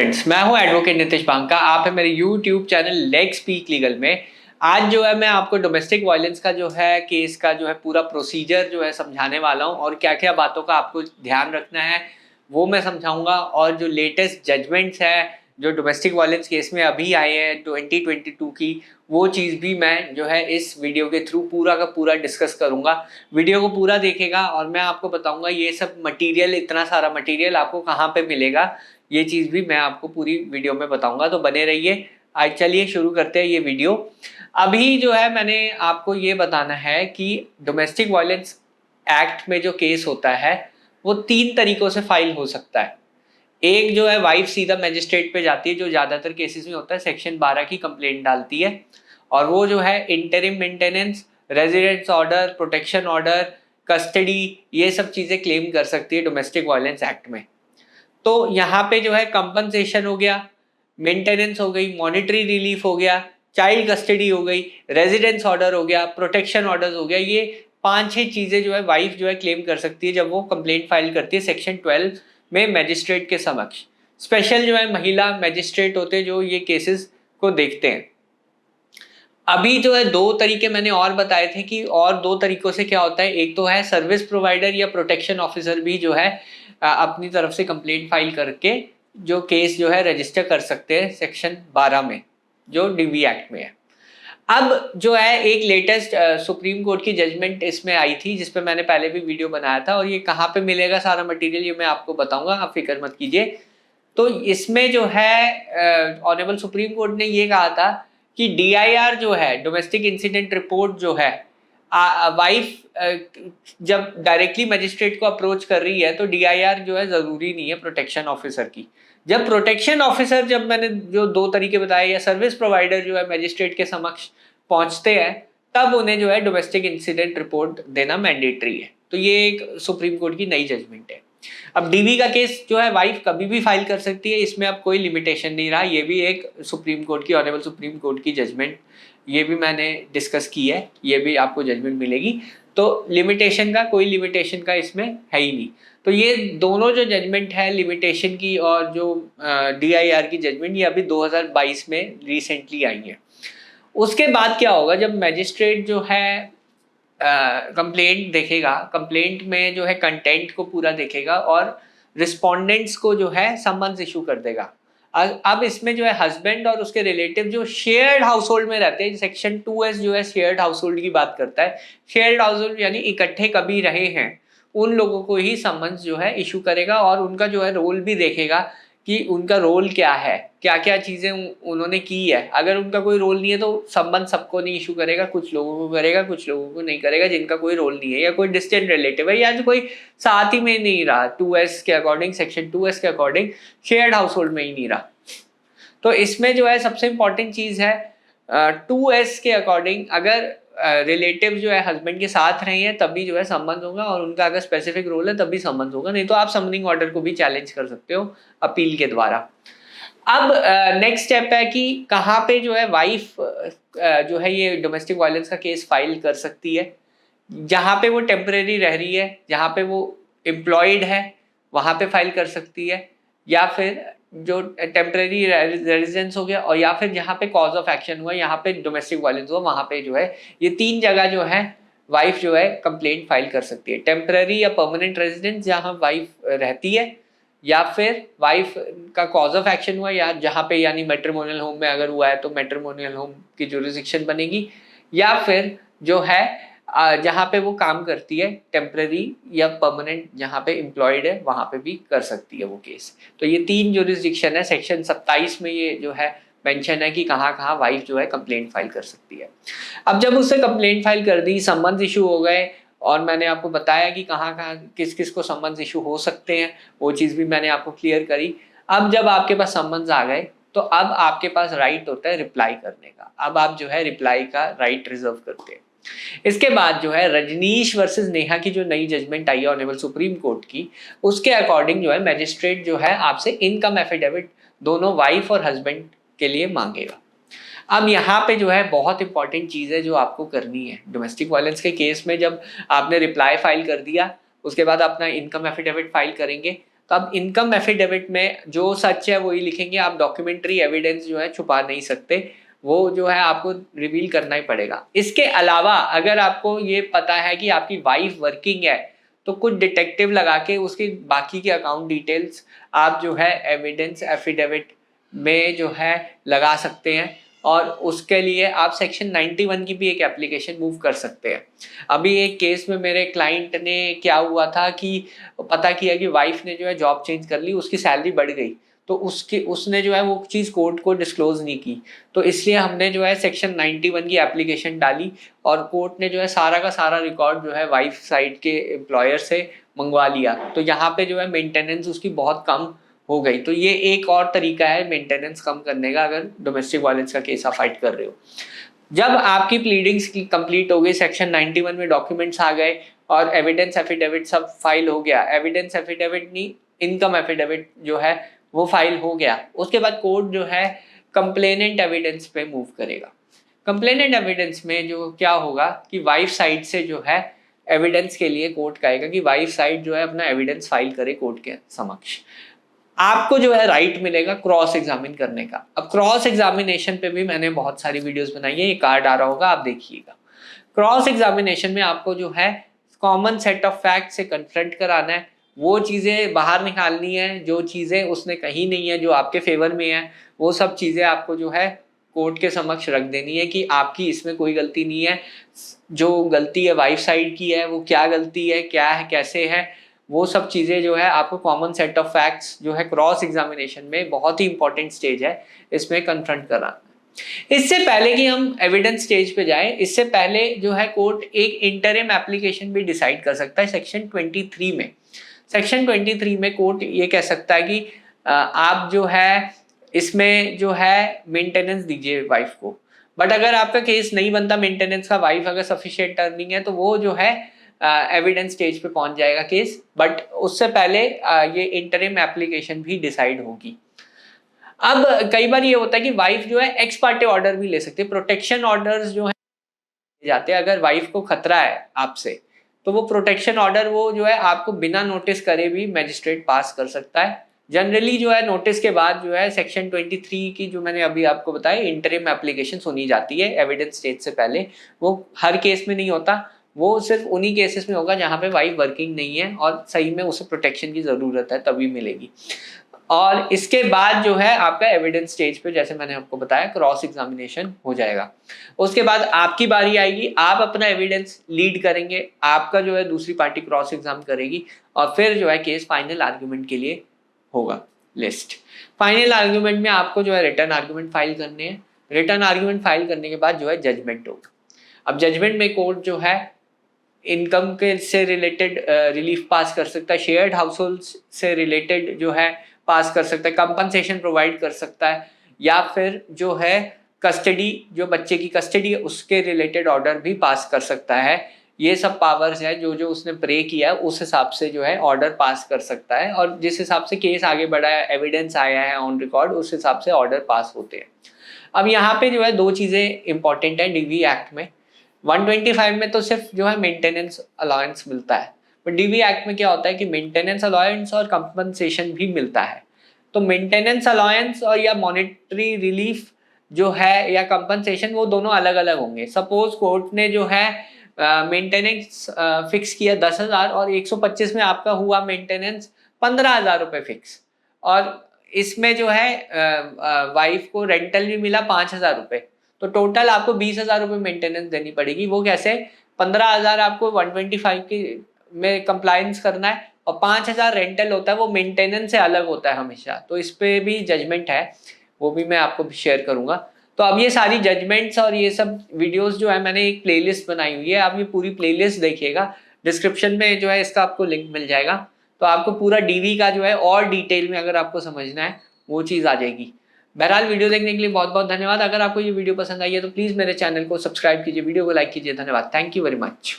Friends, मैं हूं advocate Nitish Banka. आप है मेरे YouTube channel leg speak legal में। आज जो है मैं आपको डोमेस्टिक वायलेंस का जो है केस का जो है पूरा प्रोसीजर जो है समझाने वाला हूं और क्या क्या बातों का आपको ध्यान रखना है वो मैं समझाऊंगा। और जो लेटेस्ट जजमेंट्स है जो डोमेस्टिक वायलेंस केस में अभी आए हैं 2022 की, वो चीज़ भी मैं जो है इस वीडियो के थ्रू पूरा का पूरा डिस्कस करूंगा। वीडियो को पूरा देखेगा और मैं आपको बताऊंगा ये सब मटेरियल, इतना सारा मटेरियल आपको कहाँ पे मिलेगा, ये चीज़ भी मैं आपको पूरी वीडियो में बताऊंगा। तो बने रहिए। आज चलिए शुरू करते हैं ये वीडियो। अभी जो है मैंने आपको ये बताना है कि डोमेस्टिक वायलेंस एक्ट में जो केस होता है वो 3 तरीकों से फाइल हो सकता है। एक जो है वाइफ सीधा मजिस्ट्रेट पे जाती है, जो ज़्यादातर केसेस में होता है, सेक्शन 12 की कंप्लेंट डालती है और वो जो है interim maintenance, residence order, protection order, custody, ये सब चीज़ें क्लेम कर सकती है डोमेस्टिक वायलेंस एक्ट में। तो यहाँ पे जो है कंपनसेशन हो गया, मेंटेनेंस हो गई, मॉनिटरी रिलीफ हो गया, चाइल्ड कस्टडी हो गई, रेजिडेंस ऑर्डर हो गया, प्रोटेक्शन ऑर्डर हो गया। ये 5-6 चीज़ें जो है वाइफ जो है क्लेम कर सकती है जब वो कंप्लेंट फाइल करती है सेक्शन 12 में मजिस्ट्रेट के समक्ष। स्पेशल जो है महिला मजिस्ट्रेट होते हैं जो ये केसेस को देखते हैं। अभी जो है 2 तरीके मैंने और बताए थे कि और 2 तरीकों से क्या होता है। एक तो है सर्विस प्रोवाइडर या प्रोटेक्शन ऑफिसर भी जो है अपनी तरफ से कंप्लेंट फाइल करके जो केस जो है रजिस्टर कर सकते हैं सेक्शन 12 में, जो डीवी एक्ट में है। अब जो है एक लेटेस्ट सुप्रीम कोर्ट की जजमेंट इसमें आई थी जिस पे मैंने पहले भी वीडियो बनाया था और ये कहाँ पे मिलेगा सारा मटेरियल ये मैं आपको बताऊंगा, आप फिक्र मत कीजिए। तो इसमें जो है ऑनरेबल सुप्रीम कोर्ट ने ये कहा था कि डीआईआर जो है, डोमेस्टिक इंसिडेंट रिपोर्ट जो है, वाइफ जब डायरेक्टली मजिस्ट्रेट को अप्रोच कर रही है तो डीआईआर जो है जरूरी नहीं है प्रोटेक्शन ऑफिसर की। जब प्रोटेक्शन ऑफिसर, जब मैंने जो 2 तरीके बताए, या सर्विस प्रोवाइडर जो है मजिस्ट्रेट के समक्ष पहुंचते हैं, तब उन्हें जो है डोमेस्टिक इंसिडेंट रिपोर्ट देना मैंडेटरी है। तो ये एक सुप्रीम कोर्ट की नई जजमेंट है। अब डीवी का केस जो है वाइफ कभी भी फाइल कर सकती है, इसमें अब कोई लिमिटेशन नहीं रहा। ये भी एक सुप्रीम कोर्ट की, ऑनरेबल सुप्रीम कोर्ट की जजमेंट, ये भी मैंने डिस्कस की है, ये भी आपको जजमेंट मिलेगी। तो लिमिटेशन का, कोई लिमिटेशन का इसमें है ही नहीं। तो ये दोनों जो जजमेंट है लिमिटेशन की और जो डीआईआर की जजमेंट, ये अभी 2022 में रिसेंटली आई है। उसके बाद क्या होगा, जब मैजिस्ट्रेट जो है कंप्लेंट देखेगा, कंप्लेंट में जो है कंटेंट को पूरा देखेगा और रिस्पोंडेंट्स को जो है समन्स इशू कर देगा। अब इसमें जो है हस्बैंड और उसके रिलेटिव जो शेयर्ड हाउस होल्ड में रहते हैं, सेक्शन 2S जो है शेयर्ड हाउस होल्ड की बात करता है। शेयर्ड हाउस होल्ड यानी इकट्ठे कभी रहे हैं, उन लोगों को ही समन्स जो है इशू करेगा और उनका जो है रोल भी देखेगा कि उनका रोल क्या है, क्या क्या चीज़ें उन्होंने की है। अगर उनका कोई रोल नहीं है तो संबंध सबको नहीं इशू करेगा, कुछ लोगों को करेगा, कुछ लोगों को नहीं करेगा जिनका कोई रोल नहीं है, या कोई डिस्टेंट रिलेटिव है, या जो कोई साथ ही में नहीं रहा 2S के अकॉर्डिंग, सेक्शन 2S के अकॉर्डिंग शेयर्ड हाउस होल्ड में ही नहीं रहा। तो इसमें जो है सबसे इंपॉर्टेंट चीज़ है 2S के अकॉर्डिंग, अगर रिलेटिव जो है हस्बैंड के साथ रहे हैं तभी जो है संबंध होगा, और उनका अगर स्पेसिफिक रोल है तभी संबंध होगा, नहीं तो आप समनिंग ऑर्डर को भी चैलेंज कर सकते हो अपील के द्वारा। अब नेक्स्ट स्टेप है कि कहाँ पे जो है वाइफ जो है ये डोमेस्टिक वायलेंस का केस फाइल कर सकती है। जहाँ पे वो टेम्परेरी रह रही है, जहाँ पे वो एम्प्लॉयड है, वहाँ पे फाइल कर सकती है, या फिर जो टेम्परेरी रेजिडेंस हो गया, और या फिर जहाँ पे कॉज ऑफ एक्शन हुआ, यहाँ पे डोमेस्टिक वायलेंस हुआ, वहाँ पे जो है ये 3 जगह जो है वाइफ जो है कंप्लेंट फाइल कर सकती है। टेम्परेरी या परमानेंट रेजिडेंस जहाँ वाइफ रहती है, या फिर वाइफ का कॉज ऑफ एक्शन हुआ, या जहाँ पे यानी मैट्रिमोनियल होम में अगर हुआ है तो मैट्रिमोनियल होम की जुरिसडिक्शन बनेगी, या फिर जो है जहाँ पे वो काम करती है टेम्पररी या परमानेंट, जहाँ पे एम्प्लॉयड है वहाँ पे भी कर सकती है वो केस। तो ये 3 जुरिसडिक्शन है। सेक्शन 27 में ये जो है मेंशन है कि कहाँ कहाँ वाइफ जो है कंप्लेंट फाइल कर सकती है। अब जब उससे कंप्लेंट फाइल कर दी, समन्स इशू हो गए, और मैंने आपको बताया कि कहाँ कहाँ किस किस को समन्स इशू हो सकते हैं, वो चीज़ भी मैंने आपको क्लियर करी। अब जब आपके पास समन्स आ गए तो अब आपके पास राइट होता है रिप्लाई करने का। अब आप जो है रिप्लाई का राइट रिजर्व करते हैं। इसके बाद जो है रजनीश वर्सेस नेहा की जो नई जजमेंट आई है ऑनरेबल सुप्रीम कोर्ट की, उसके अकॉर्डिंग जो है मैजिस्ट्रेट जो है आपसे इनकम एफिडेविट दोनों वाइफ और हस्बैंड के लिए मांगेगा। अब यहाँ पे जो है बहुत इंपॉर्टेंट चीज़ है जो आपको करनी है डोमेस्टिक वायलेंस के केस में। जब आपने रिप्लाई फाइल कर दिया, उसके बाद अपना इनकम एफिडेविट फाइल करेंगे, तो अब इनकम एफिडेविट में जो सच है वही लिखेंगे, आप डॉक्यूमेंट्री एविडेंस जो है छुपा नहीं सकते, वो जो है आपको रिवील करना ही पड़ेगा। इसके अलावा अगर आपको ये पता है कि आपकी वाइफ वर्किंग है तो कुछ डिटेक्टिव लगा के उसके बाकी के अकाउंट डिटेल्स आप जो है एविडेंस एफिडेविट में जो है लगा सकते हैं, और उसके लिए आप सेक्शन 91 की भी एक एप्लीकेशन मूव कर सकते हैं। अभी एक केस में मेरे क्लाइंट ने क्या हुआ था कि पता किया कि वाइफ ने जो है जॉब चेंज कर ली, उसकी सैलरी बढ़ गई, तो उसने जो है वो चीज़ कोर्ट को डिस्क्लोज नहीं की, तो इसलिए हमने जो है सेक्शन 91 की एप्लीकेशन डाली और कोर्ट ने जो है सारा का सारा रिकॉर्ड जो है वाइफ साइड के एम्प्लॉयर से मंगवा लिया। तो यहाँ पे जो है मेंटेनेंस उसकी बहुत कम हो गई। तो ये एक और तरीका है मेंटेनेंस कम करने का अगर डोमेस्टिक वायलेंस का केस आप फाइट कर रहे हो। जब आपकी प्लीडिंग्स कंप्लीट हो गई, सेक्शन 91 में डॉक्यूमेंट्स आ गए और एविडेंस एफिडेविट सब फाइल हो गया, एविडेंस एफिडेविट नहीं, इनकम एफिडेविट जो है वो फाइल हो गया, उसके बाद कोर्ट जो है कंप्लेनेंट एविडेंस पे मूव करेगा। कंप्लेनेंट एविडेंस में जो क्या होगा कि वाइफ साइड से जो है एविडेंस के लिए कोर्ट कहेगा कि वाइफ साइड जो है अपना एविडेंस फाइल करे कोर्ट के समक्ष। आपको जो है राइट मिलेगा क्रॉस एग्जामिन करने का। अब क्रॉस एग्जामिनेशन पे भी मैंने बहुत सारी वीडियोस बनाई है, ये कार्ड आ रहा होगा, आप देखिएगा। क्रॉस एग्जामिनेशन में आपको जो है कॉमन सेट ऑफ फैक्ट से कन्फ्रंट कराना है, वो चीज़ें बाहर निकालनी है जो चीज़ें उसने कही नहीं है जो आपके फेवर में है, वो सब चीज़ें आपको जो है कोर्ट के समक्ष रख देनी है कि आपकी इसमें कोई गलती नहीं है, जो गलती है वाइफ साइड की है, वो क्या गलती है, क्या है, कैसे है, वो सब चीज़ें जो है आपको कॉमन सेट ऑफ फैक्ट्स जो है क्रॉस एग्जामिनेशन में बहुत ही इंपॉर्टेंट स्टेज है, इसमें कन्फ्रंट कराना। इससे पहले कि हम एविडेंस स्टेज पे जाएं, इससे पहले जो है कोर्ट एक इंटरिम एप्लीकेशन भी डिसाइड कर सकता है सेक्शन 23 में। सेक्शन 23 में कोर्ट ये कह सकता है कि आप जो है इसमें जो है मेंटेनेंस दीजिए वाइफ को, बट अगर आपका केस नहीं बनता मेंटेनेंस का, वाइफ अगर सफिशिएंट अर्निंग है, तो वो जो है एविडेंस स्टेज पे पहुंच जाएगा केस, बट उससे पहले ये इंटरिम एप्लीकेशन भी डिसाइड होगी। अब कई बार ये होता है कि वाइफ जो है एक्स पार्टी ऑर्डर भी ले सकती है, प्रोटेक्शन ऑर्डर्स जो है जाते हैं अगर वाइफ को खतरा है आपसे, तो वो प्रोटेक्शन ऑर्डर वो जो है आपको बिना नोटिस करे भी मैजिस्ट्रेट पास कर सकता है। जनरली जो है नोटिस के बाद जो है सेक्शन 23 की जो मैंने अभी आपको बताया इंटरिम एप्लीकेशन सुनी जाती है एविडेंस स्टेज से पहले, वो हर केस में नहीं होता, वो सिर्फ उन्हीं केसेस में होगा जहाँ पे वाइफ वर्किंग नहीं है और सही में उसे प्रोटेक्शन की जरूरत है तभी मिलेगी। और इसके बाद जो है आपका एविडेंस स्टेज पे जैसे मैंने आपको बताया क्रॉस एग्जामिनेशन हो जाएगा। उसके बाद आपकी बारी आएगी, आप अपना एविडेंस लीड करेंगे, आपका जो है दूसरी पार्टी क्रॉस एग्जाम करेगी और फिर जो है केस फाइनल आर्ग्यूमेंट के लिए होगा लिस्ट। फाइनल आर्ग्यूमेंट में आपको जो है रिटर्न आर्ग्यूमेंट फाइल करने हैं, रिटर्न आर्ग्यूमेंट फाइल करने के बाद जो है जजमेंट होगा। अब जजमेंट में कोर्ट जो है इनकम के से रिलेटेड रिलीफ पास कर सकता है, शेयर्ड हाउस होल्ड से रिलेटेड जो है पास कर सकता है, कंपनसेशन प्रोवाइड कर सकता है, या फिर जो है कस्टडी, जो बच्चे की कस्टडी है उसके रिलेटेड ऑर्डर भी पास कर सकता है। ये सब पावर्स है जो जो उसने प्रे किया है उस हिसाब से जो है ऑर्डर पास कर सकता है, और जिस हिसाब से केस आगे बढ़ा है, एविडेंस आया है ऑन रिकॉर्ड, उस हिसाब से ऑर्डर पास होते हैं। अब यहाँ पे जो है दो चीज़ें इंपॉर्टेंट है डीवी एक्ट में। 125 में तो सिर्फ जो है मेंटेनेंस अलाउंस मिलता है, बट डीवी एक्ट में क्या होता है कि मेंटेनेंस अलाउंस और कंपनसेशन भी मिलता है। तो मेंटेनेंस अलाउंस और या मॉनेटरी रिलीफ जो है या कंपनसेशन वो दोनों अलग अलग होंगे। सपोज कोर्ट ने जो है मेंटेनेंस फिक्स किया 10,000 और 125 में आपका हुआ मेंटेनेंस 15,000 रुपये फिक्स, और इसमें जो है वाइफ को रेंटल भी मिला 5,000 रुपये, तो टोटल आपको 20,000 रुपये मेंटेनेंस देनी पड़ेगी। वो कैसे? 15,000 आपको 125 की में कंप्लायंस करना है और 5,000 रेंटल होता है, वो मेंटेनेंस से अलग होता है हमेशा। तो इस पे भी जजमेंट है, वो भी मैं आपको शेयर करूंगा। तो अब ये सारी जजमेंट्स और ये सब वीडियोस जो है मैंने एक प्लेलिस्ट बनाई हुई है, आप ये पूरी प्लेलिस्ट देखिएगा, डिस्क्रिप्शन में जो है इसका आपको लिंक मिल जाएगा। तो आपको पूरा डीवी का जो है और डिटेल में अगर आपको समझना है वो चीज़ आ जाएगी। बहरहाल वीडियो देखने के लिए बहुत बहुत धन्यवाद। अगर आपको ये वीडियो पसंद आई है तो प्लीज़ मेरे चैनल को सब्सक्राइब कीजिए, वीडियो को लाइक कीजिए। धन्यवाद, थैंक यू वेरी मच।